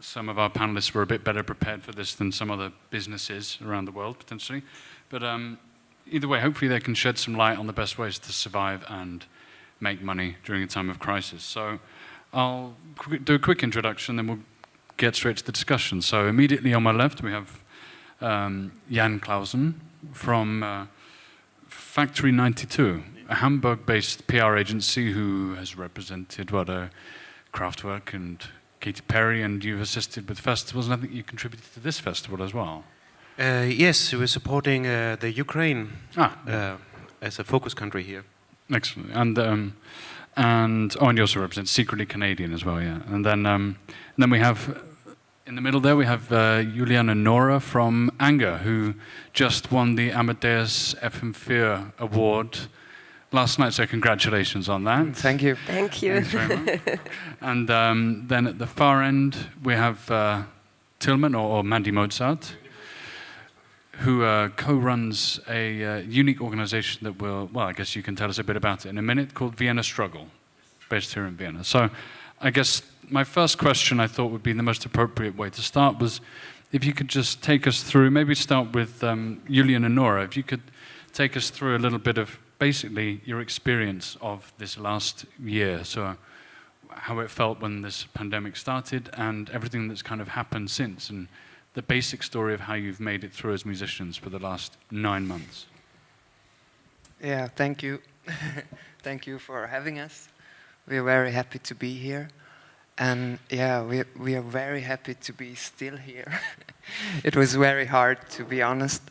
some of our panelists were a bit better prepared for this than some other businesses around the world, potentially. But either way, hopefully they can shed some light on the best ways to survive and make money during a time of crisis. So I'll do a quick introduction, then we'll get straight to the discussion. So immediately on my left, we have Jan Clausen from Factory 92, a Hamburg-based PR agency who has represented Kraftwerk and Katy Perry, and you've assisted with festivals, and I think you contributed to this festival as well. Yes, we're supporting the Ukraine as a focus country here. Excellent. And you also represent Secretly Canadian as well, yeah. And then we have, in the middle there, we have Juliana Nora from Anger, who just won the Amadeus FM4 award last night, so congratulations on that. Thank you. Thank you. Thanks very much. And then at the far end, we have Tillman, or Mandy Mozart, who co-runs a unique organization that I guess you can tell us a bit about it in a minute, called Vienna Struggle, based here in Vienna. So I guess my first question I thought would be the most appropriate way to start was if you could just take us through, maybe start with Julian and Nora, if you could take us through a little bit of basically your experience of this last year, so how it felt when this pandemic started and everything that's kind of happened since, and the basic story of how you've made it through as musicians for the last 9 months. Yeah, thank you. Thank you for having us. We are very happy to be here. And yeah, we are very happy to be still here. It was very hard, to be honest.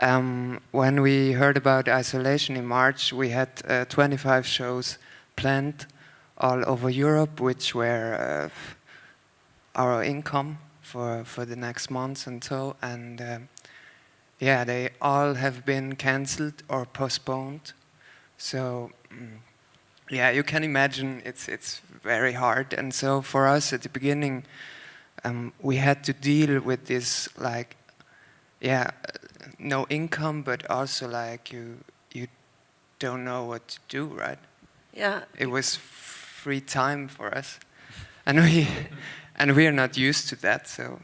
When we heard about isolation in March, we had 25 shows planned all over Europe, which were our income for the next months and so. And yeah, they all have been cancelled or postponed. So yeah, you can imagine it's very hard. And so for us at the beginning, we had to deal with this, like, yeah, no income, but also like you don't know what to do, right? Yeah. It was free time for us, and we are not used to that. So,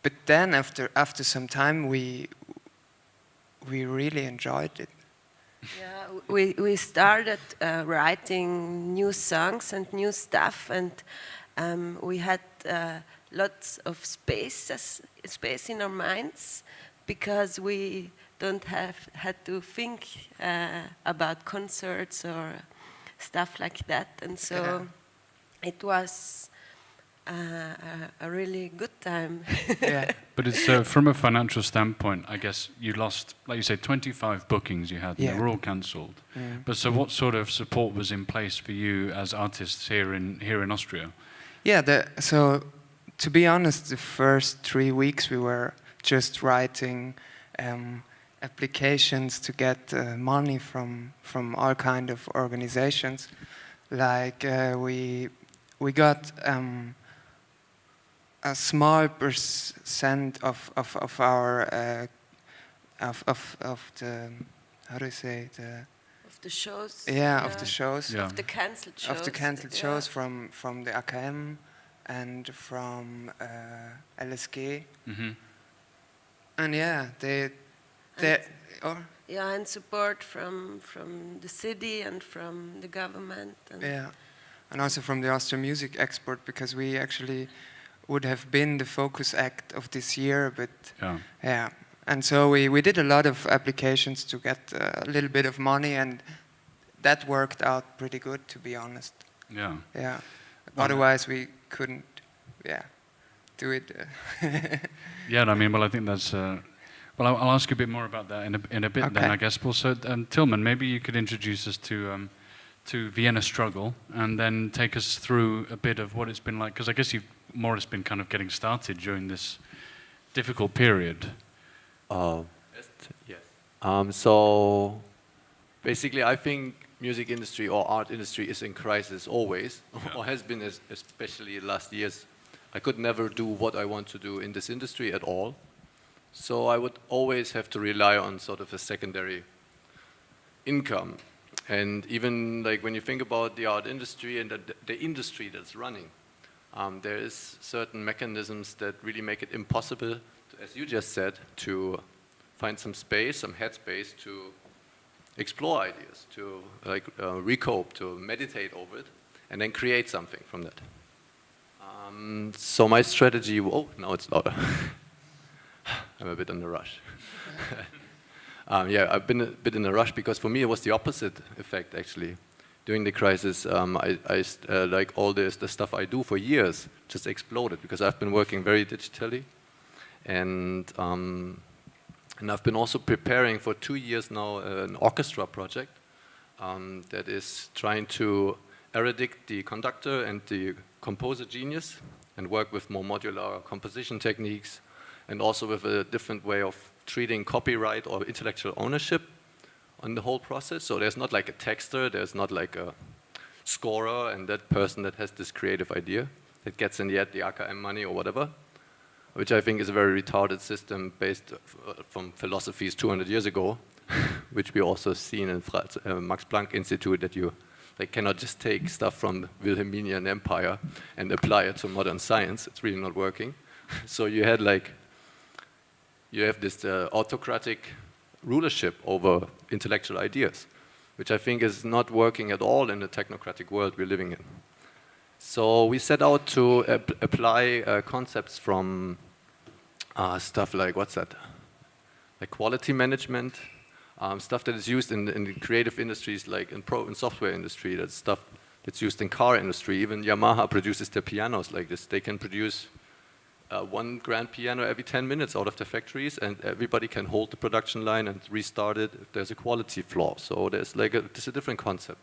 but then after some time, we really enjoyed it. Yeah, we started writing new songs and new stuff, and we had lots of space in our minds, because we don't had to think about concerts or stuff like that, and so it was a really good time. Yeah. But it's from a financial standpoint, I guess you lost, like you said, 25 bookings you had, and they were all cancelled. But so what sort of support was in place for you as artists here in Austria? Yeah, so to be honest, the first 3 weeks we were just writing applications to get money from all kind of organizations. Like we got a small percent of our of the, how do you say, Of the shows. Yeah, of the shows. Yeah. Of the cancelled shows. Of the cancelled shows from the AKM and from LSG. And yeah, yeah, and support from the city and from the government. And yeah, and also from the Austrian Music Export, because we actually would have been the focus act of this year, but yeah. And so we did a lot of applications to get a little bit of money, and that worked out pretty good, to be honest. Yeah. Yeah. Otherwise we couldn't, do it. Yeah, I mean, well, I think that's. Well, I'll ask you a bit more about that in a bit. Okay. Then, I guess. Also, Tillman, maybe you could introduce us to Vienna Struggle, and then take us through a bit of what it's been like, because I guess you've more or less been kind of getting started during this difficult period. Yes. So basically, I think music industry or art industry is in crisis always, or has been, especially last years. I could never do what I want to do in this industry at all. So I would always have to rely on sort of a secondary income. And even like when you think about the art industry and the industry that's running, there is certain mechanisms that really make it impossible, as you just said, to find some space, some headspace to explore ideas, to recope, to meditate over it, and then create something from that. So my strategy, oh, now it's louder. I'm a bit in a rush. Yeah, I've been a bit in a rush because for me it was the opposite effect actually. During the crisis, like all the stuff I do for years just exploded because I've been working very digitally, and I've been also preparing for 2 years now an orchestra project that is trying to eradicate the conductor and the composer genius and work with more modular composition techniques and also with a different way of treating copyright or intellectual ownership on the whole process. So there's not like a texter, there's not like a scorer and that person that has this creative idea that gets in the end the AKM money or whatever, which I think is a very retarded system based from philosophies 200 years ago, which we also seen in Max Planck Institute, that you cannot just take stuff from Wilhelminian Empire and apply it to modern science. It's really not working. So you have this autocratic rulership over intellectual ideas, which I think is not working at all in the technocratic world we're living in. So we set out to apply concepts from stuff like, what's that? Like quality management, stuff that is used in the creative industries, like in software industry. That's stuff that's used in car industry. Even Yamaha produces their pianos like this. They can produce 1 grand piano every 10 minutes out of the factories, and everybody can hold the production line and restart it if there's a quality flaw. So there's a different concept.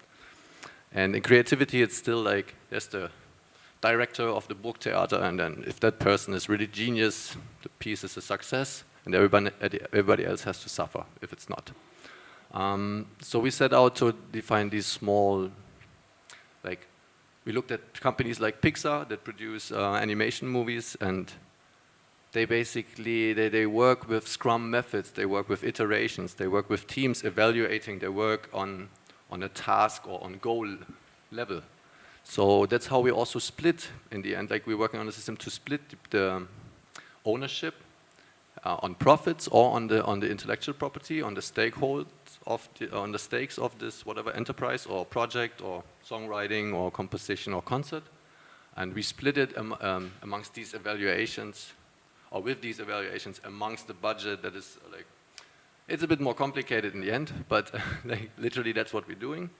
And in creativity, it's still like there's the director of the Burgtheater, and then if that person is really genius, the piece is a success, and everybody else has to suffer if it's not. So we set out to define these small, we looked at companies like Pixar that produce animation movies, and they basically, they work with Scrum methods, they work with iterations, they work with teams evaluating their work on a task or on goal level. So that's how we also split in the end. Like we're working on a system to split the ownership on profits or on the intellectual property, on the stakeholders on the stakes of this whatever enterprise or project or songwriting or composition or concert, and we split it amongst these evaluations, or with these evaluations amongst the budget. That is it's a bit more complicated in the end, but literally that's what we're doing.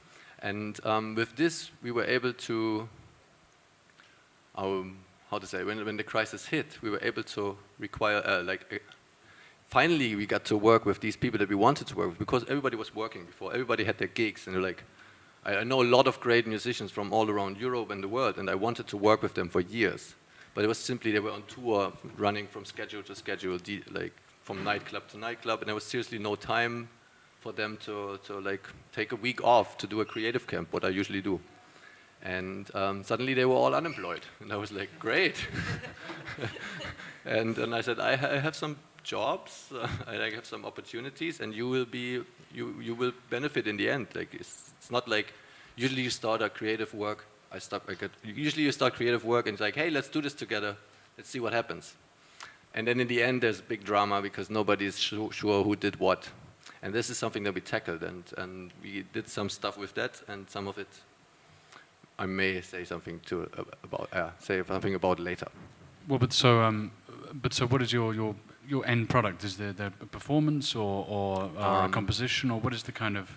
And with this, we were able to, when the crisis hit, we were able to require, finally we got to work with these people that we wanted to work with, because everybody was working before, everybody had their gigs, and I know a lot of great musicians from all around Europe and the world, and I wanted to work with them for years. But it was simply, they were on tour, running from schedule to schedule, from nightclub to nightclub, and there was seriously no time for them to take a week off to do a creative camp, what I usually do. And suddenly they were all unemployed, and I was like, great. and I said, I have some jobs, I have some opportunities, and you will benefit in the end. It's not like usually you start a creative work. Usually you start creative work and it's like, hey, let's do this together. Let's see what happens. And then in the end, there's big drama because nobody is sure who did what. And this is something that we tackled, and we did some stuff with that, and some of it I may say something about later. Well, but so what is your end product? Is there a performance or a composition, or what is the kind of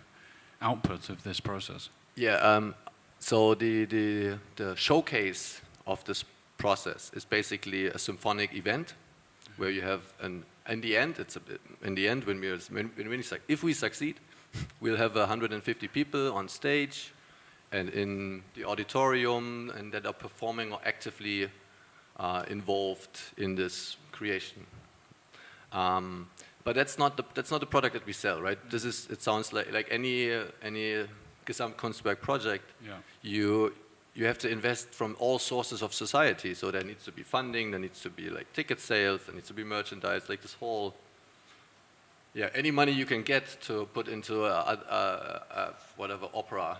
output of this process? Yeah. So the showcase of this process is basically a symphonic event where you have in the end, if we succeed, we'll have 150 people on stage and in the auditorium, and that are performing or actively involved in this creation. But that's not the product that we sell, right? It sounds like any Gesamtkunstwerk project. Yeah. You have to invest from all sources of society. So there needs to be funding, there needs to be ticket sales, there needs to be merchandise, this whole, any money you can get to put into a whatever opera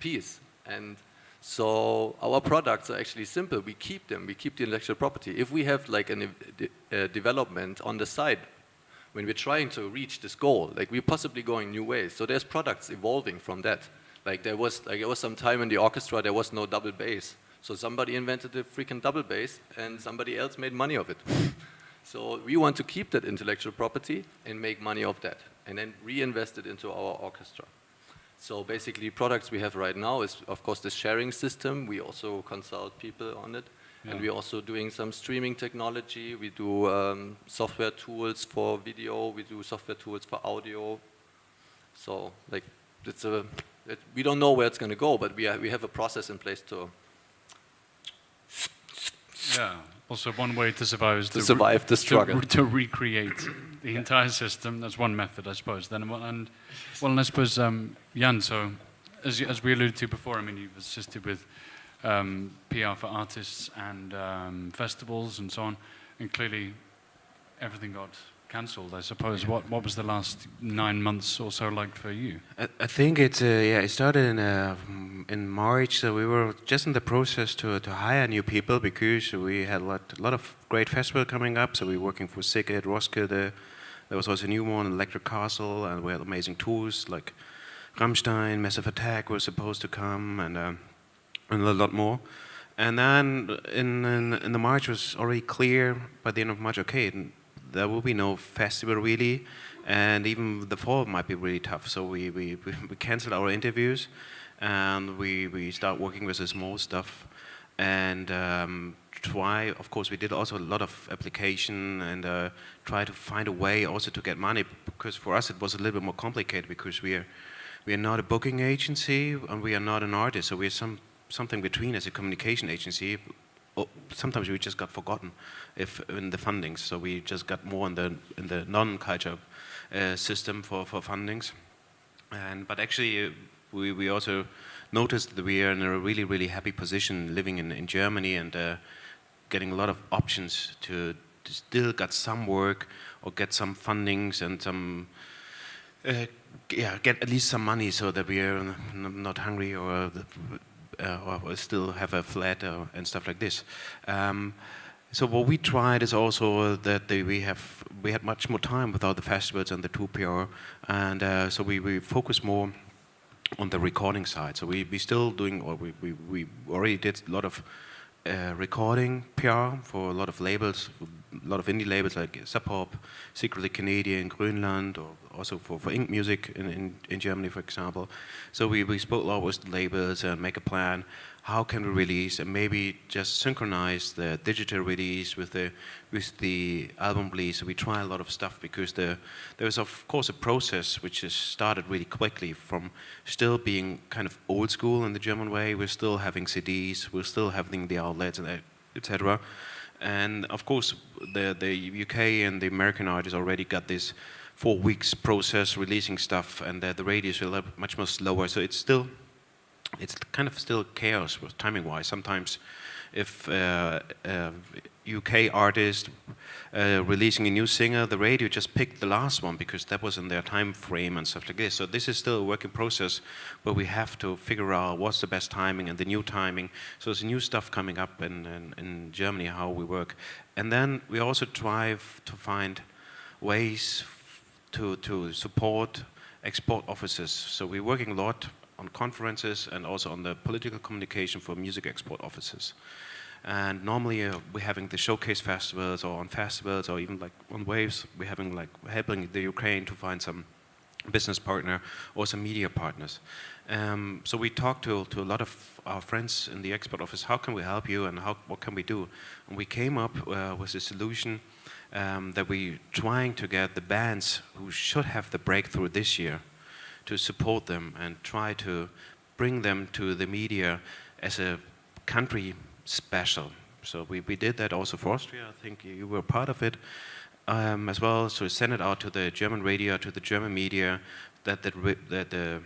piece. And So our products are actually simple. We keep them. We keep the intellectual property. If we have like a development on the side, when we're trying to reach this goal, like we're possibly going new ways. So there's products evolving from that. Like there was some time in the orchestra there was no double bass. So somebody invented a freaking double bass and somebody else made money of it. So we want to keep that intellectual property and make money of that and then reinvest it into our orchestra. So basically products we have right now is of course this sharing system. We also consult people on it. Yeah. And we're also doing some streaming technology. We do software tools for video. We do software tools for audio. So like we don't know where it's going to go, but we have a process in place to. Yeah. Also, one way to survive is to survive the struggle. To recreate the entire system. That's one method, I suppose. Then, and I suppose Jan. So, as we alluded to before, I mean, you've assisted with PR for artists and festivals and so on, and clearly everything got cancelled, I suppose. What was the last 9 months or so like for you? I think it started in March. So we were just in the process to hire new people because we had a lot of great festivals coming up. So we were working for Siget, Roskilde. There was also a new one, Electric Castle, and we had amazing tours like Rammstein, Massive Attack was supposed to come, and a lot more. And then in the March was already clear by the end of March. Okay, there will be no festival really, and even the fall might be really tough. So we canceled our interviews, and we start working with the small stuff, and of course we did also a lot of application and try to find a way also to get money, because for us it was a little bit more complicated because we are not a booking agency and we are not an artist, so we are something between as a communication agency. Sometimes we just got forgotten in the fundings, so we just got more in the non-culture system for fundings. But actually, we also noticed that we are in a really, really happy position living in Germany and getting a lot of options to still get some work or get some fundings and some get at least some money so that we are not hungry or still have a flat and stuff like this. So what we tried is also that we had much more time without the festivals and the tour PR, and so we focus more on the recording side. So we still doing, or we already did a lot of recording PR for a lot of labels, a lot of indie labels like Sub Pop, Secretly Canadian, Greenland, or also for Ink Music in Germany, for example. So we spoke a lot with the labels and make a plan. How can we release and maybe just synchronize the digital release with the album release? So we try a lot of stuff because there is of course a process which has started really quickly from still being kind of old school in the German way. We're still having CDs, we're still having the outlets and etc. And of course the UK and the American artists already got this 4 weeks process releasing stuff, and the radio is much more slower. So it's kind of still chaos with timing-wise. Sometimes if UK artist releasing a new singer, the radio just picked the last one because that was in their time frame and stuff like this. So this is still a working process where we have to figure out what's the best timing and the new timing. So there's new stuff coming up in Germany, how we work. And then we also try to find ways to support export offices. So we're working a lot on conferences and also on the political communication for music export offices. And normally we're having the showcase festivals or on festivals or even like on waves, we're having like helping the Ukraine to find some business partner or some media partners. So we talked to a lot of our friends in the export office, how can we help you and what can we do? And we came up with a solution that we're trying to get the bands who should have the breakthrough this year to support them and try to bring them to the media as a country special. So we did that also for Austria. I think you were part of it as well. So send it out to the German radio, to the German media, that the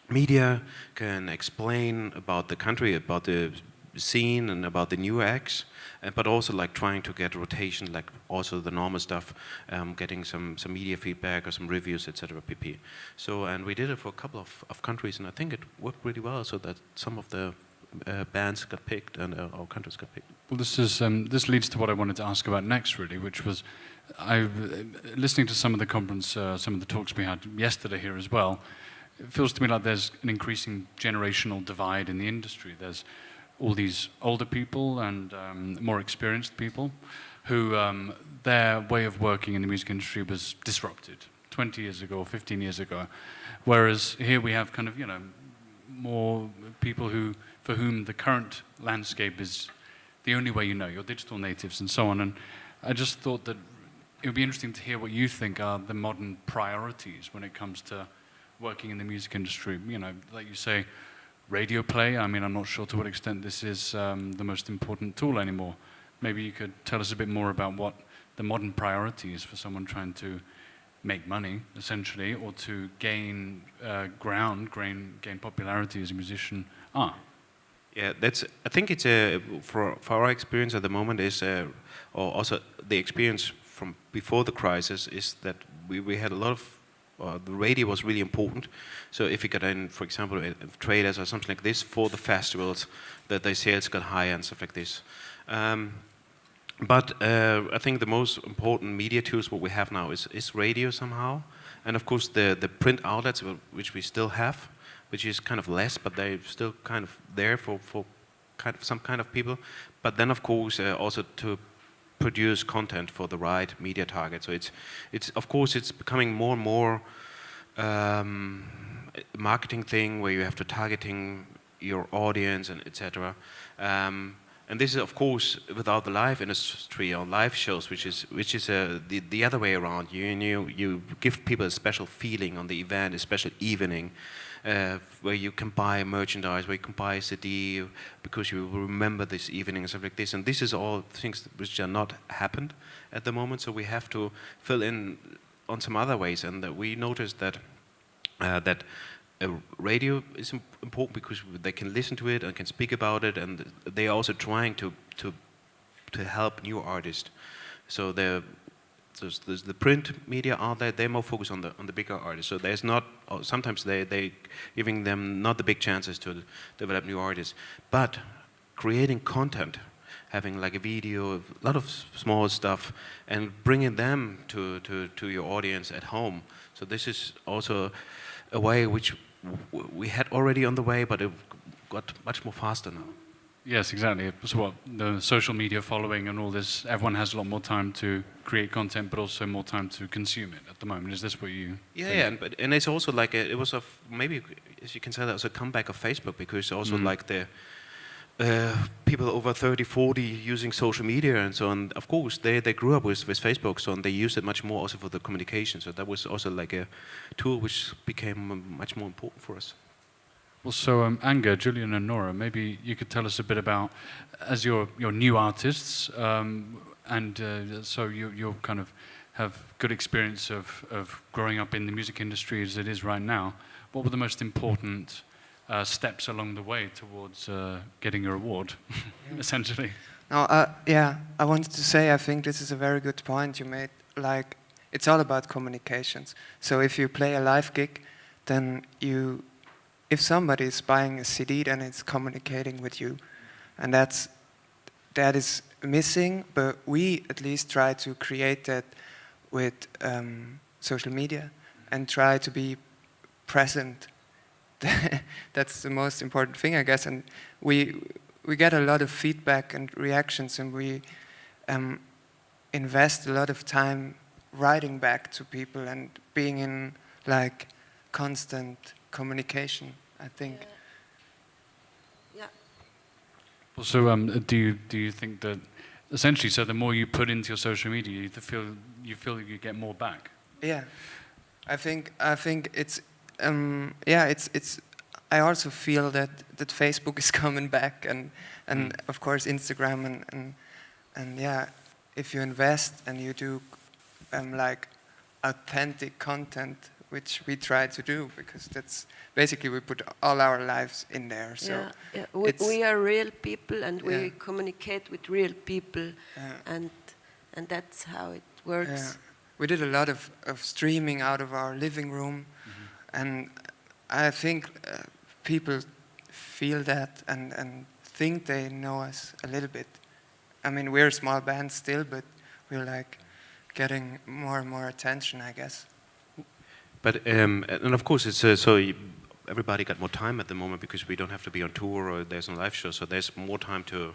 media can explain about the country, about the scene and about the new acts, but also like trying to get rotation, like also the normal stuff, getting some media feedback or some reviews, etc. pp. So, and we did it for a couple of countries, and I think it worked really well. So that some of the bands got picked and our countries got picked. Well, this leads to what I wanted to ask about next, really, which was, listening to some of the conference, some of the talks we had yesterday here as well. It feels to me like there's an increasing generational divide in the industry. There's all these older people and more experienced people who their way of working in the music industry was disrupted 20 years ago, 15 years ago. Whereas here we have kind of, more people for whom the current landscape is the only way you know, you're digital natives and so on. And I just thought that it would be interesting to hear what you think are the modern priorities when it comes to working in the music industry. Like you say, radio play. I mean, I'm not sure to what extent this is the most important tool anymore. Maybe you could tell us a bit more about what the modern priorities for someone trying to make money, essentially, or to gain ground, gain popularity as a musician are. Yeah, I think it's for our experience at the moment is, or also the experience from before the crisis is that we had a lot of, the radio was really important. So if you got in, for example, traders or something like this for the festivals, that their sales got higher and stuff like this. But I think the most important media tools what we have now is radio somehow, and of course the print outlets which we still have, which is kind of less, but they're still kind of there for some kind of people. But then of course also to produce content for the right media target. So it's of course it's becoming more and more marketing thing where you have to targeting your audience and etc. And this is of course without the live industry or live shows, which is the other way around. You give people a special feeling on the event, a special evening, where you can buy merchandise, where you can buy a CD because you will remember this evening and stuff like this. And this is all things which are not happened at the moment. So we have to fill in on some other ways. And we noticed that radio is important because they can listen to it and can speak about it, and they are also trying to help new artists. So there's the print media out there. They're more focused on the bigger artists. So there's not, sometimes they giving them not the big chances to develop new artists, but creating content, having like a video, a lot of small stuff, and bringing them to your audience at home. So this is also a way which we had already on the way, but it got much more faster now. Yes, exactly. So what, the social media following and all this, everyone has a lot more time to create content, but also more time to consume it at the moment. Is this what you think? Yeah, and it's also like it was maybe, as you can say, that was a comeback of Facebook, because also like the people over 30, 40 using social media and so on. Of course, they grew up with Facebook, so they used it much more also for the communication. So that was also like a tool which became much more important for us. Well, so Anga, Julian and Nora, maybe you could tell us a bit about, as you're new artists, so you kind of have good experience of growing up in the music industry as it is right now. What were the most important steps along the way towards getting your award, essentially? No, I wanted to say, I think this is a very good point you made. Like, it's all about communications. So if you play a live gig, then if somebody is buying a CD, then it's communicating with you, and that is missing. But we at least try to create that with social media and try to be present. That's the most important thing, I guess. And we get a lot of feedback and reactions, and we invest a lot of time writing back to people and being in like constant communication, I think. Yeah. Well, so do you think that essentially, so the more you put into your social media, you feel that you get more back? Yeah, I think it's it's. I also feel that Facebook is coming back, and of course Instagram, and yeah, if you invest and you do like authentic content, which we try to do, because that's basically we put all our lives in there. So yeah. We are real people, and we communicate with real people, and that's how it works. Yeah. We did a lot of streaming out of our living room, and I think people feel that and think they know us a little bit. I mean, we're a small band still, but we're like getting more and more attention, I guess. But and of course it's everybody got more time at the moment because we don't have to be on tour or there's no live show, so there's more time to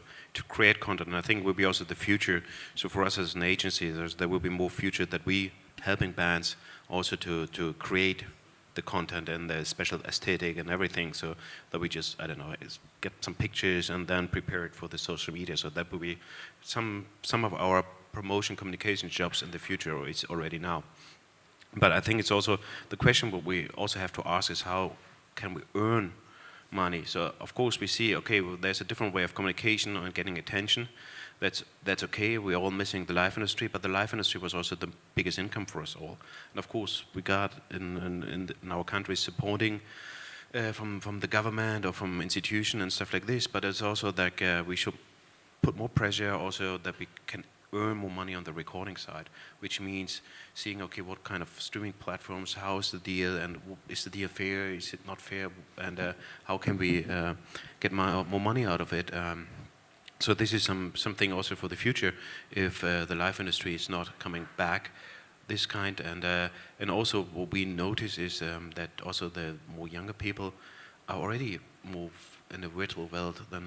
create content. And I think will be also the future. So for us as an agency, there will be more future that we helping bands also to create the content and the special aesthetic and everything. So that we just get some pictures and then prepare it for the social media. So that will be some of our promotion communication jobs in the future, or it's already now. But I think it's also the question what we also have to ask is how can we earn money? So of course we see, okay, well, there's a different way of communication and getting attention. That's okay. We're all missing the live industry, but the live industry was also the biggest income for us all. And of course we got in our country supporting from the government or from institution and stuff like this. But it's also like we should put more pressure also that we can earn more money on the recording side, which means seeing, okay, what kind of streaming platforms, how is the deal, and is the deal fair, is it not fair, and how can we get more money out of it. So this is something also for the future if the live industry is not coming back, this kind, and also what we notice is that also the more younger people are already more in the virtual world than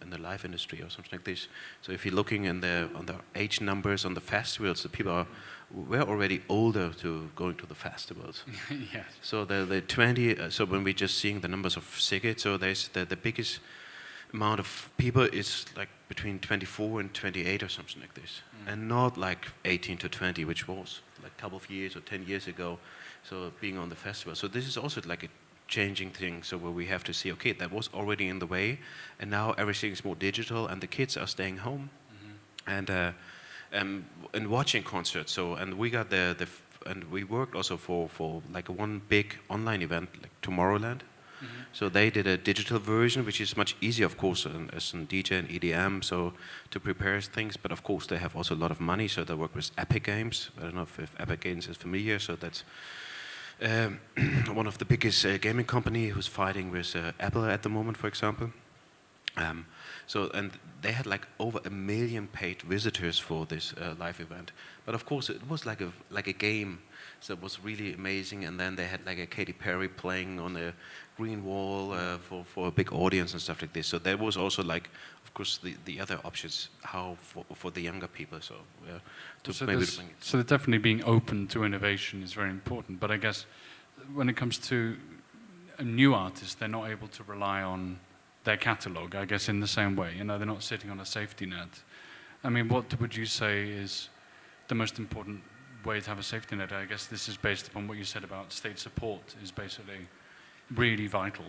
in the live industry or something like this. So if you're looking on the age numbers on the festivals, the people were already older to going to the festivals. Yes. So the 20. So when we're just seeing the numbers of tickets, so there's the biggest amount of people is like between 24 and 28 or something like this, and not like 18 to 20, which was like a couple of years or 10 years ago. So being on the festival. So this is also like a changing thing, so where we have to see, okay, that was already in the way, and now everything is more digital, and the kids are staying home, and watching concerts. So, and we got and we worked also for like one big online event, like Tomorrowland. So they did a digital version, which is much easier, of course, as a DJ and EDM, so to prepare things. But of course, they have also a lot of money, so they work with Epic Games. I don't know if Epic Games is familiar. So that's one of the biggest gaming company who's fighting with Apple at the moment, for example. So, and they had like over 1 million paid visitors for this live event. But of course, it was like a game, so it was really amazing. And then they had like a Katy Perry playing on a green wall for a big audience and stuff like this. So there was also like, of course, the other options how for the younger people. So So maybe so definitely being open to innovation is very important. But I guess when it comes to a new artist, they're not able to rely on their catalog, I guess, in the same way. You know, they're not sitting on a safety net. I mean, what would you say is the most important way to have a safety net? I guess this is based upon what you said about state support is basically really vital.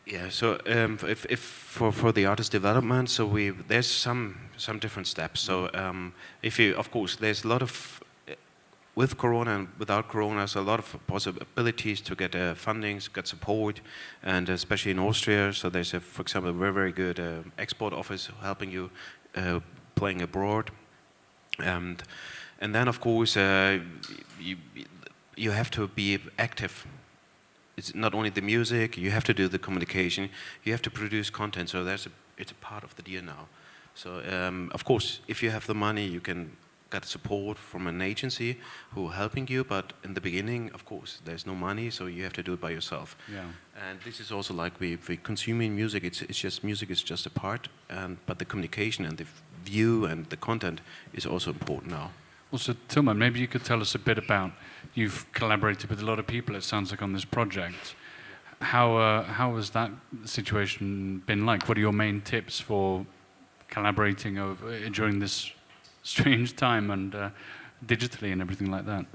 Yeah, so if for the artist development, so there's some different steps. So if you, of course, there's a lot of with Corona and without Corona, so a lot of possibilities to get fundings, get support, and especially in Austria. So there's for example, a very good export office helping you playing abroad, and then of course you have to be active. It's not only the music, you have to do the communication, you have to produce content, so it's a part of the deal now. So of course, if you have the money, you can get support from an agency who are helping you, but in the beginning, of course, there's no money, so you have to do it by yourself. Yeah. And this is also like we consuming music, it's just music is just a part, but the communication and the view and the content is also important now. Also, Tilman, maybe you could tell us a bit about, you've collaborated with a lot of people, it sounds like, on this project. How has that situation been like? What are your main tips for collaborating during this strange time and digitally and everything like that?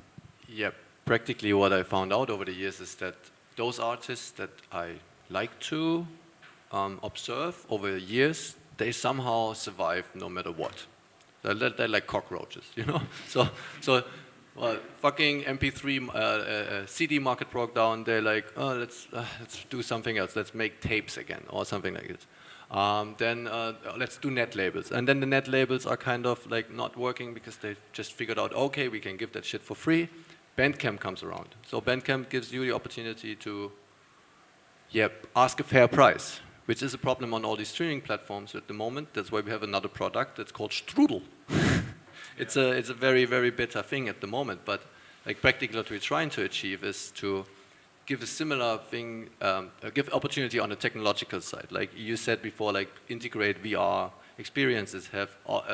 Yeah, practically what I found out over the years is that those artists that I like to observe over the years, they somehow survive no matter what. They're like cockroaches, you know? So well, fucking MP3 CD market broke down. They're like, oh, let's do something else. Let's make tapes again or something like this. Then let's do net labels. And then the net labels are kind of like not working because they just figured out, okay, we can give that shit for free. Bandcamp comes around. So Bandcamp gives you the opportunity to ask a fair price, which is a problem on all these streaming platforms at the moment. That's why we have another product that's called Strudel. It's a very, very bitter thing at the moment, but like practically what we're trying to achieve is to give a similar thing, give opportunity on the technological side. Like you said before, like integrate VR experiences, have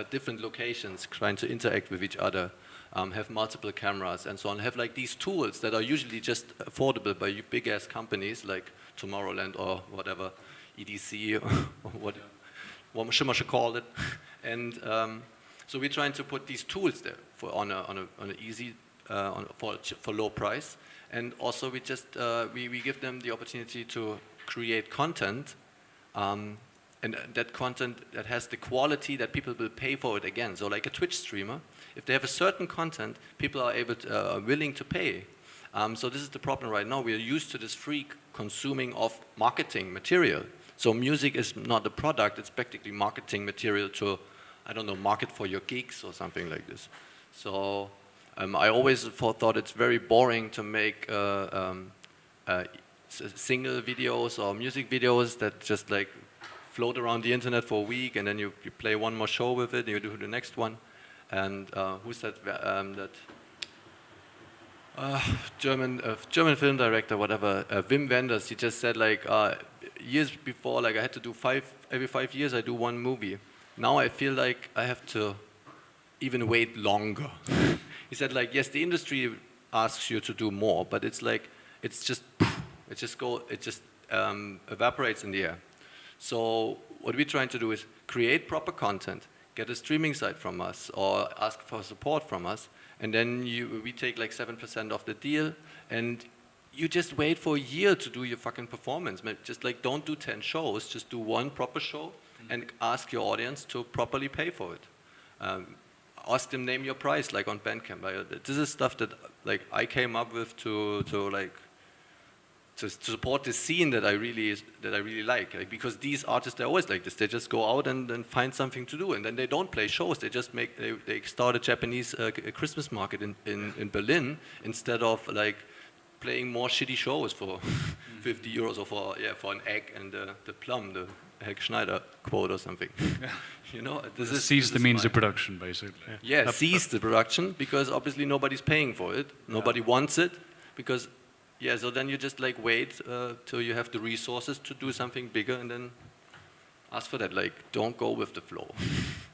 different locations trying to interact with each other, have multiple cameras and so on, have like these tools that are usually just affordable by big ass companies like Tomorrowland or whatever, EDC or what should call it. And so we're trying to put these tools there on an easy, for low price. And also we just, we give them the opportunity to create content, and that content that has the quality that people will pay for it again. So like a Twitch streamer, if they have a certain content, people are willing to pay. So this is the problem right now. We are used to this free consuming of marketing material. So music is not a product, it's practically marketing material to, I don't know, market for your gigs or something like this. So I always thought it's very boring to make single videos or music videos that just like float around the internet for a week and then you play one more show with it and you do the next one. And who's that? German film director, whatever, Wim Wenders, he just said like years before, like I had to do every 5 years I do one movie. Now I feel like I have to even wait longer. He said like, yes, the industry asks you to do more, but it's like, it just evaporates in the air. So what we're trying to do is create proper content, get a streaming site from us or ask for support from us, and then we take like 7% of the deal, and you just wait for a year to do your fucking performance. Just like don't do 10 shows, just do one proper show and ask your audience to properly pay for it. Ask them name your price, like on Bandcamp. This is stuff that like I came up with to support the scene that I really like. Because these artists, they're always like this. They just go out and find something to do, and then they don't play shows. They just they start a Japanese Christmas market in Berlin instead of like playing more shitty shows for 50 euros or for an egg and the plum, the Helge Schneider quote or something. You know, seize the means of production, basically. Yeah, seize the production, because obviously nobody's paying for it. Nobody wants it, because, so then you just like wait till you have the resources to do something bigger and then ask for that. Like, don't go with the flow,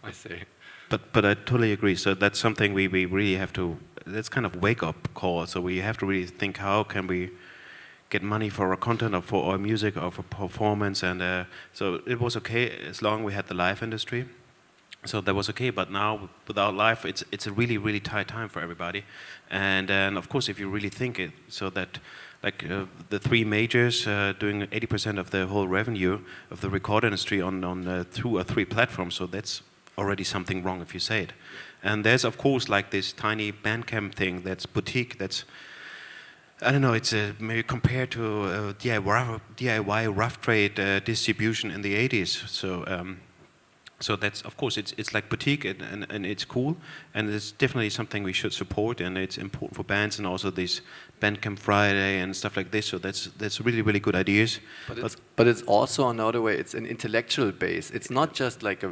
I say. But I totally agree. So that's something we really have to, that's kind of wake-up call. So we have to really think, how can we get money for our content or for our music or for performance? And so it was okay as long as we had the live industry. So that was okay, but now without live, it's a really, really tight time for everybody. And then, of course, if you really think it, so that like the three majors doing 80% of the whole revenue of the record industry on 2 or 3 platforms, so that's already something wrong if you say it. And there's, of course, like this tiny Bandcamp thing that's boutique, that's, I don't know, it's maybe compared to DIY rough trade distribution in the 80s. So that's, of course, it's like boutique and it's cool, and it's definitely something we should support, and it's important for bands, and also this Bandcamp Friday and stuff like this. So that's really, really good ideas. But it's also another way. It's an intellectual base. It's not just like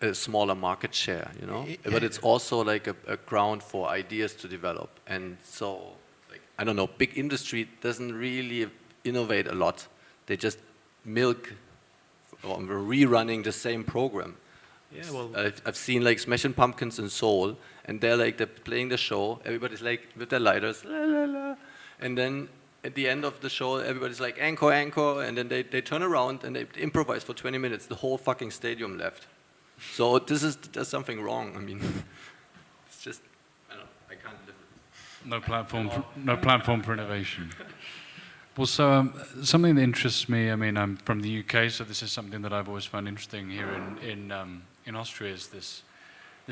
a smaller market share, you know. But it's also like a ground for ideas to develop. And so, like, I don't know, big industry doesn't really innovate a lot. They just milk or rerunning the same program. Yeah, well, I've seen like Smashing Pumpkins and Soul, and they're playing the show. Everybody's like with their lighters, la, la, la. And then at the end of the show, everybody's like encore, encore, and then they turn around and they improvise for 20 minutes. The whole fucking stadium left. So there's something wrong. I mean, it's just, I don't know, I can't live with it. No platform for innovation. Well, so something that interests me, I mean, I'm from the UK, so this is something that I've always found interesting here in Austria, is this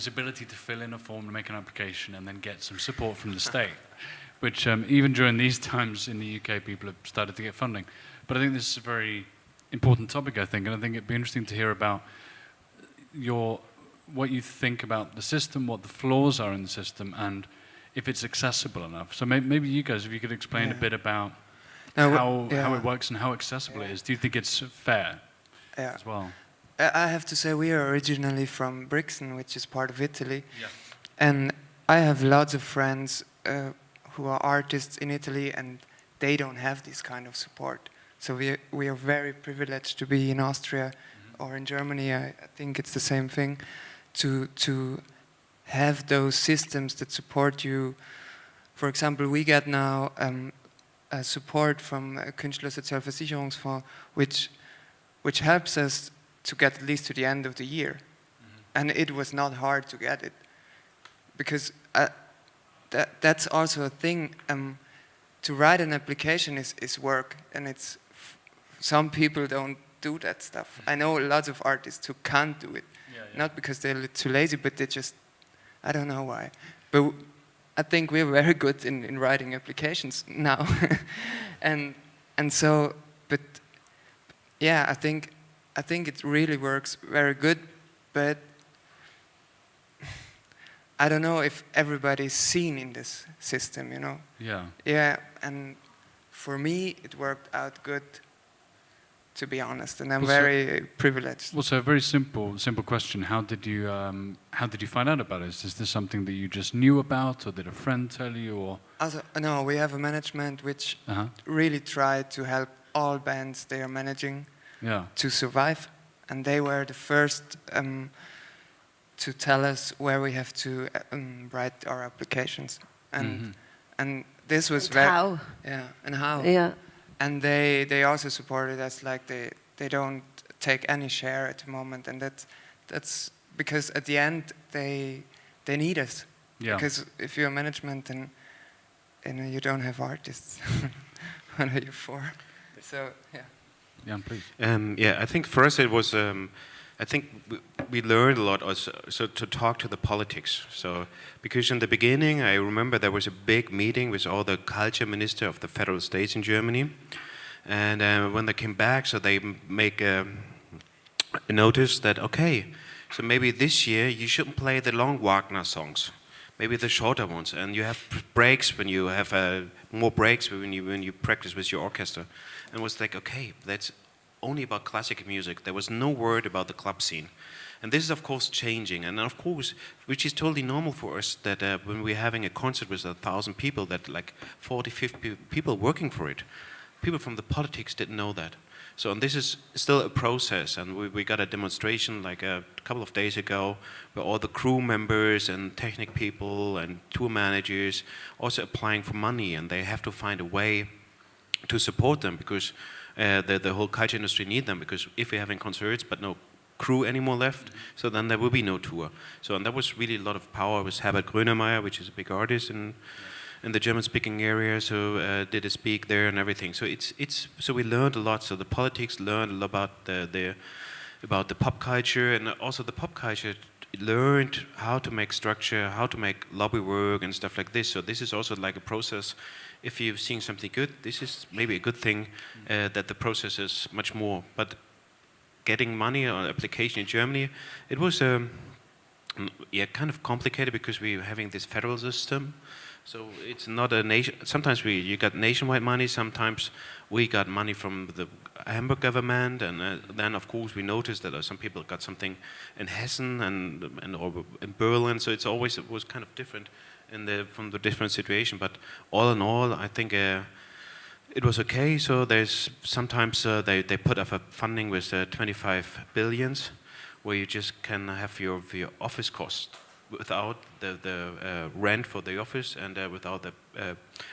ability to fill in a form, to make an application, and then get some support from the state, which even during these times in the UK, people have started to get funding. But I think this is a very important topic, I think, and I think it'd be interesting to hear about what you think about the system, what the flaws are in the system, and if it's accessible enough. So maybe you guys, if you could explain a bit about how it works and how accessible it is. Do you think it's fair as well? I have to say we are originally from Brixen, which is part of Italy. Yeah. And I have lots of friends who are artists in Italy, and they don't have this kind of support. So we are very privileged to be in Austria or in Germany. I think it's the same thing, to have those systems that support you. For example, we get now support from Künstlersozialversicherungsfonds, which helps us to get at least to the end of the year. And it was not hard to get it, because that's also a thing. To write an application is work, and some people don't do that stuff. I know lots of artists who can't do it, not because they're too lazy, but they just, I don't know why. But I think we're very good in writing applications now. and so, but yeah, I think it really works very good, but I don't know if everybody's seen in this system, you know? Yeah. Yeah, and for me, it worked out good, to be honest, and I'm very privileged. Well, so a very simple question. How did you find out about it? Is this something that you just knew about, or did a friend tell you, or? Also, no, we have a management which really tried to help all bands they are managing to survive, and they were the first to tell us where we have to write our applications, and this was very how. And how. Yeah. And they also supported us, like they don't take any share at the moment, and that's because at the end they need us. Yeah. Because if you're management and you don't have artists, what are you for? So yeah. Yeah, please. I think for us it was. I think we learned a lot also so to talk to the politics. So because in the beginning, I remember there was a big meeting with all the culture minister of the federal states in Germany, and when they came back, so they make a notice that so maybe this year you shouldn't play the long Wagner songs, maybe the shorter ones, and you have breaks when you have more breaks when you practice with your orchestra, and it was like that's only about classical music. There was no word about the club scene. And this is, of course, changing. And of course, which is totally normal for us, that when we're having a concert with 1,000 people, that like 40, 50 people working for it, people from the politics didn't know that. So, and this is still a process. And we got a demonstration like a couple of days ago, where all the crew members and technic people and tour managers also applying for money, and they have to find a way to support them, because the whole culture industry need them, because if we're having concerts but no crew anymore left, so then there will be no tour. So, and that was really a lot of power with Herbert Grönemeyer, which is a big artist in the German-speaking area, so did a speak there and everything. So so we learned a lot. So the politics learned a lot about the pop culture, and also the pop culture learned how to make structure, how to make lobby work and stuff like this. So this is also like a process. If you're seeing something good, this is maybe a good thing, that the process is much more. But getting money on application in Germany, it was kind of complicated, because we're having this federal system. So it's not a nation. Sometimes you got nationwide money. Sometimes we got money from the Hamburg government, and then of course we noticed that some people got something in Hessen or in Berlin. So it was kind of different from the different situation. But all in all, I think it was okay. So there's sometimes they put up a funding with 25 billions, where you just can have your office cost without the rent for the office, and without the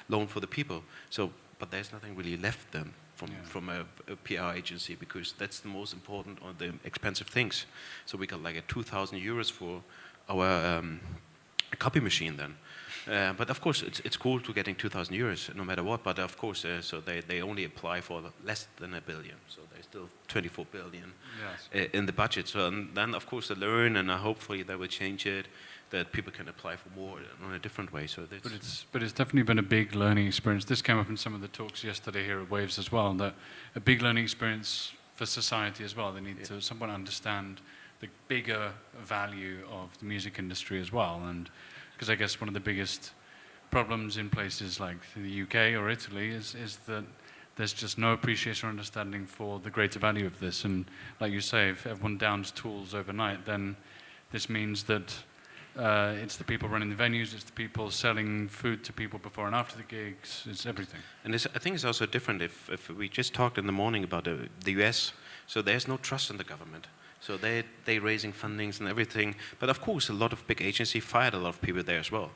loan for the people. So, but there's nothing really left then from a PR agency, because that's the most important or the expensive things. So we got like 2,000 euros for our copy machine then. But of course, it's cool to getting 2,000 euros no matter what. But of course, so they only apply for less than $1 billion. So there's still 24 billion in the budget. So and then of course they learn, and hopefully they will change it, that people can apply for more in a different way. So but it's definitely been a big learning experience. This came up in some of the talks yesterday here at Waves as well. That a big learning experience for society as well. They need to somewhat understand the bigger value of the music industry as well, and because I guess one of the biggest problems in places like the UK or Italy is that there's just no appreciation or understanding for the greater value of this. And like you say, if everyone downs tools overnight, then this means that it's the people running the venues, it's the people selling food to people before and after the gigs, it's everything. And I think it's also different if we just talked in the morning about the US, so there's no trust in the government. So they raising fundings and everything. But of course, a lot of big agencies fired a lot of people there as well.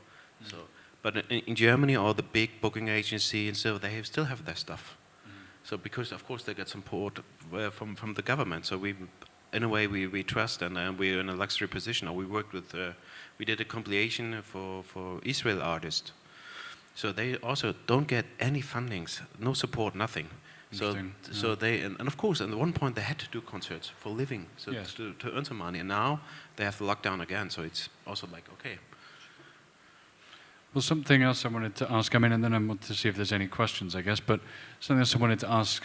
So, but in Germany, all the big booking agency and so they still have their stuff. So because of course they get support from the government. So in a way we trust, and we're in a luxury position. Or we worked with we did a compilation for Israel artists. So they also don't get any fundings, no support, nothing. So they and of course at one point they had to do concerts for living, so yes. to earn some money, and now they have the lockdown again. So it's also like okay. Well, something else I wanted to ask, I mean, and then I want to see if there's any questions, I guess, but something else I wanted to ask,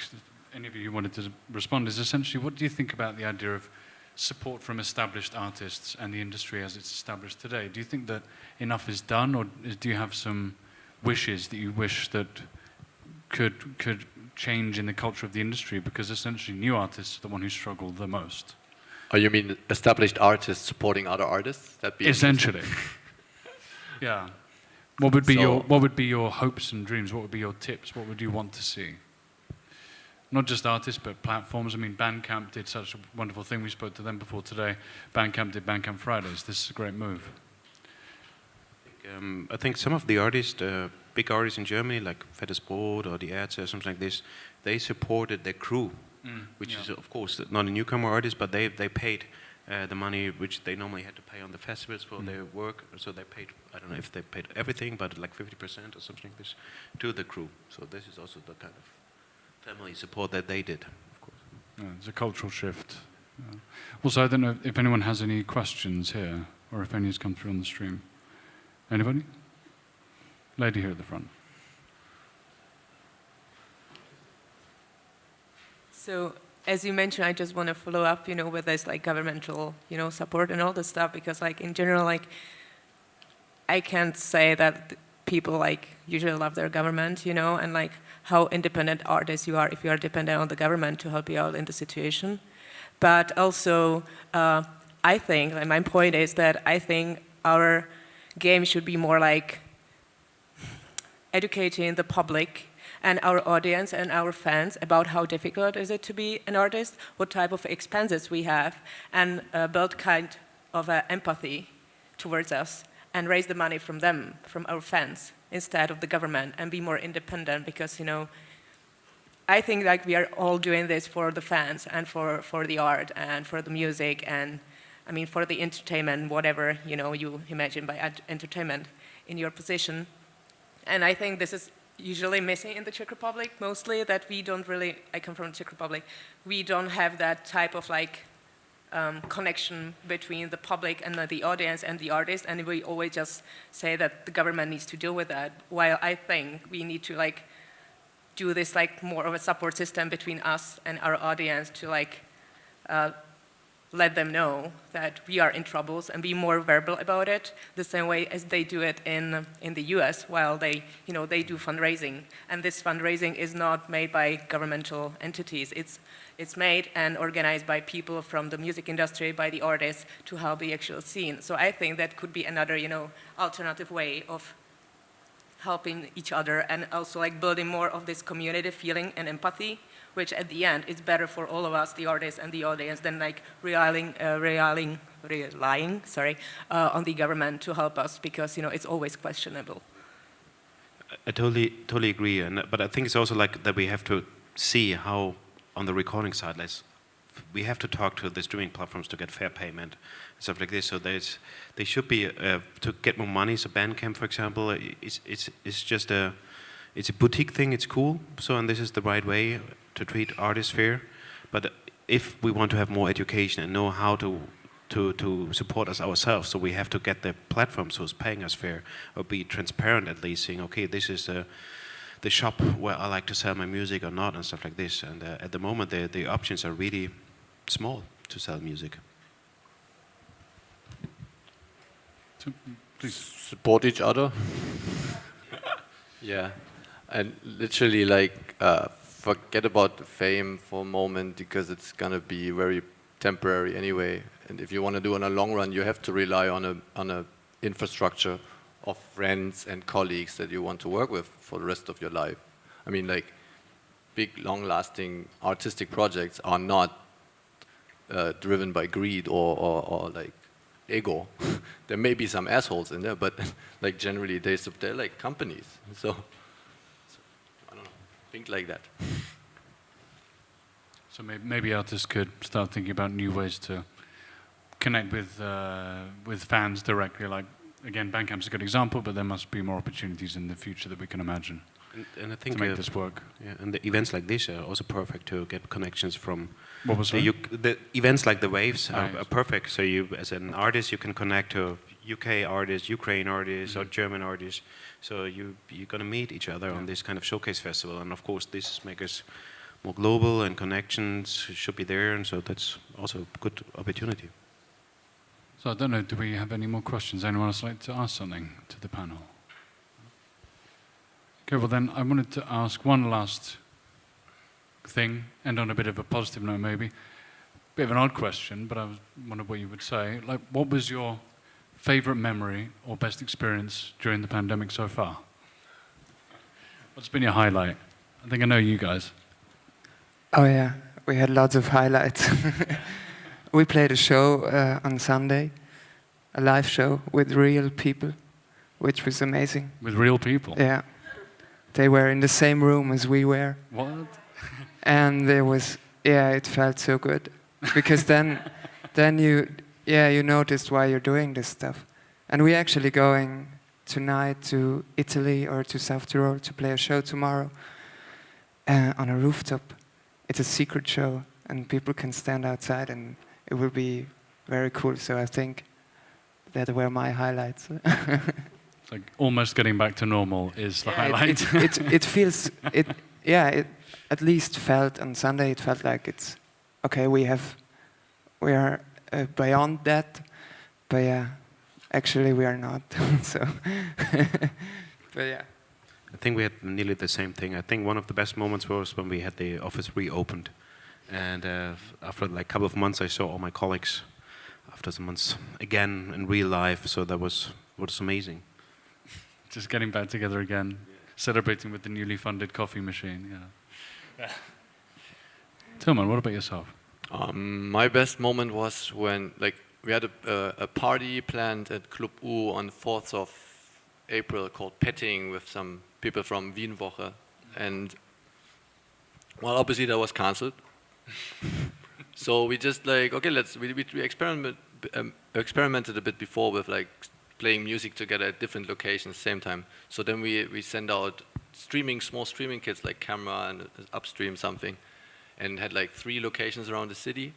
any of you who wanted to respond, is essentially what do you think about the idea of support from established artists and the industry as it's established today? Do you think that enough is done, or do you have some wishes that you wish that could change in the culture of the industry? Because essentially new artists are the one who struggle the most. Oh, you mean established artists supporting other artists? That'd be essentially. Yeah. What would be your hopes and dreams? What would be your tips? What would you want to see? Not just artists, but platforms. I mean, Bandcamp did such a wonderful thing. We spoke to them before today. Bandcamp did Bandcamp Fridays. This is a great move. I think some of the artists, big artists in Germany, like Fettes Brot or the Ärzte or something like this, they supported their crew, which is of course not a newcomer artist, but they paid the money which they normally had to pay on the festivals for their work. So they paid, I don't know if they paid everything, but like 50% or something like this to the crew. So this is also the kind of family support that they did, of course. Yeah, it's a cultural shift. Yeah. Also, I don't know if anyone has any questions here, or if any has come through on the stream. Anybody? Lady here at the front. So, as you mentioned, I just want to follow up, with this like governmental, support and all this stuff, because like in general, like I can't say that people like usually love their government, and like how independent artists you are if you are dependent on the government to help you out in the situation. But also, I think, and my point is that I think our game should be more like educating the public and our audience and our fans about how difficult is it to be an artist, what type of expenses we have, and build kind of empathy towards us and raise the money from them, from our fans, instead of the government, and be more independent, because, I think like we are all doing this for the fans and for the art and for the music and, I mean, for the entertainment, whatever, you imagine by entertainment in your position. And I think this is usually missing in the Czech Republic, mostly, that we don't really, I come from the Czech Republic, we don't have that type of like connection between the public and the audience and the artist, and we always just say that the government needs to deal with that, while I think we need to like do this like more of a support system between us and our audience to like let them know that we are in troubles and be more verbal about it, the same way as they do it in the US, while they do fundraising. And this fundraising is not made by governmental entities. It's made and organized by people from the music industry, by the artists, to help the actual scene. So I think that could be another, alternative way of helping each other, and also like building more of this community feeling and empathy, which at the end is better for all of us, the artists and the audience, than like relying on the government to help us, because it's always questionable. I totally agree, but I think it's also like that we have to see how on the recording side, we have to talk to the streaming platforms to get fair payment and stuff like this. So they should be to get more money. So Bandcamp, for example, it's just it's a boutique thing. It's cool. So, and this is the right way to treat artists fair. But if we want to have more education and know how to support us ourselves, so we have to get the platforms who's paying us fair, or be transparent at least, saying, okay, this is the shop where I like to sell my music or not, and stuff like this. And at the moment, the options are really small to sell music. So, please. Support each other. Yeah, and literally like forget about the fame for a moment because it's gonna be very temporary anyway. And if you want to do in a long run, you have to rely on a infrastructure of friends and colleagues that you want to work with for the rest of your life. I mean, like, big, long-lasting artistic projects are not driven by greed or like ego. There may be some assholes in there, but like generally they're like companies. So I don't know, think like that. So maybe artists could start thinking about new ways to connect with fans directly. Like, again, Bandcamp's a good example, but there must be more opportunities in the future that we can imagine And I think to make this work. Yeah, and the events like this are also perfect to get connections from. What was that? The events like the Waves are Nice. perfect. So you, as an artist, you can connect to UK artists, Ukraine artists, or German artists. So you're gonna meet each other on this kind of showcase festival, and of course this makes us more global, and connections should be there, and so that's also a good opportunity. So I don't know, do we have any more questions? Anyone else like to ask something to the panel? Okay, well then I wanted to ask one last thing, end on a bit of a positive note maybe. Bit of an odd question, but I wondered what you would say. Like, what was your favorite memory or best experience during the pandemic so far? What's been your highlight? I think I know you guys. Oh yeah, we had lots of highlights. We played a show on Sunday, a live show with real people, which was amazing. With real people? Yeah, they were in the same room as we were, What? and it felt so good, because then you noticed why you're doing this stuff, and we're actually going tonight to Italy or to South Tyrol to play a show tomorrow on a rooftop. It's a secret show, and people can stand outside, and it will be very cool. So I think that were my highlights. It's like almost getting back to normal is the highlight. It feels it. Yeah, it at least felt on Sunday. It felt like it's okay. We are beyond that, but yeah, actually we are not. So, but yeah. I think we had nearly the same thing. I think one of the best moments was when we had the office reopened. And after like a couple of months, I saw all my colleagues after some months again in real life. So that was amazing. Just getting back together again, celebrating with the newly funded coffee machine. Yeah. Tilman, what about yourself? My best moment was when, like, we had a party planned at Club U on 4th of April called Petting with some people from Wienwoche, and well, obviously that was cancelled. So we just like, okay, we experimented a bit before with like playing music together at different locations same time. So then we send out small streaming kits like camera and upstream something, and had like 3 locations around the city.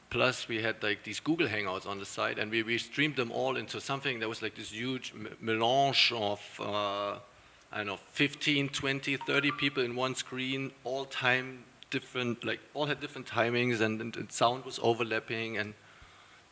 Plus we had like these Google Hangouts on the side, and we streamed them all into something that was like this huge melange of, I don't know, 15, 20, 30 people in one screen, all had different timings, and sound was overlapping, and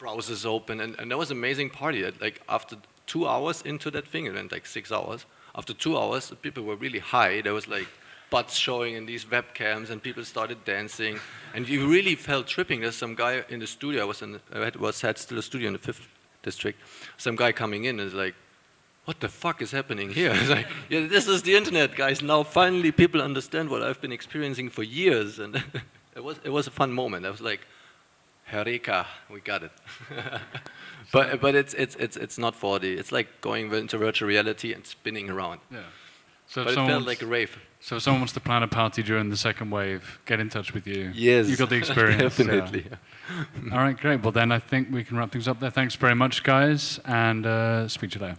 browsers open, and that was an amazing party. Like after 2 hours into that thing, it went like 6 hours. After 2 hours, the people were really high. There was like butts showing in these webcams, and people started dancing, and you really felt tripping. There's some guy in the studio. Had still a studio in the 5th district. Some guy coming in and is like, "What the fuck is happening here?" It's like, yeah, this is the internet, guys. Now finally people understand what I've been experiencing for years, and it was a fun moment. I was like, "Eureka, we got it." but it's not 4D. It's like going into virtual reality and spinning around. Yeah. So but it felt like a rave. So if someone wants to plan a party during the second wave, get in touch with you. Yes. You got the experience. Definitely. Yeah. All right, great. Well, then I think we can wrap things up there. Thanks very much, guys, and speak to you later.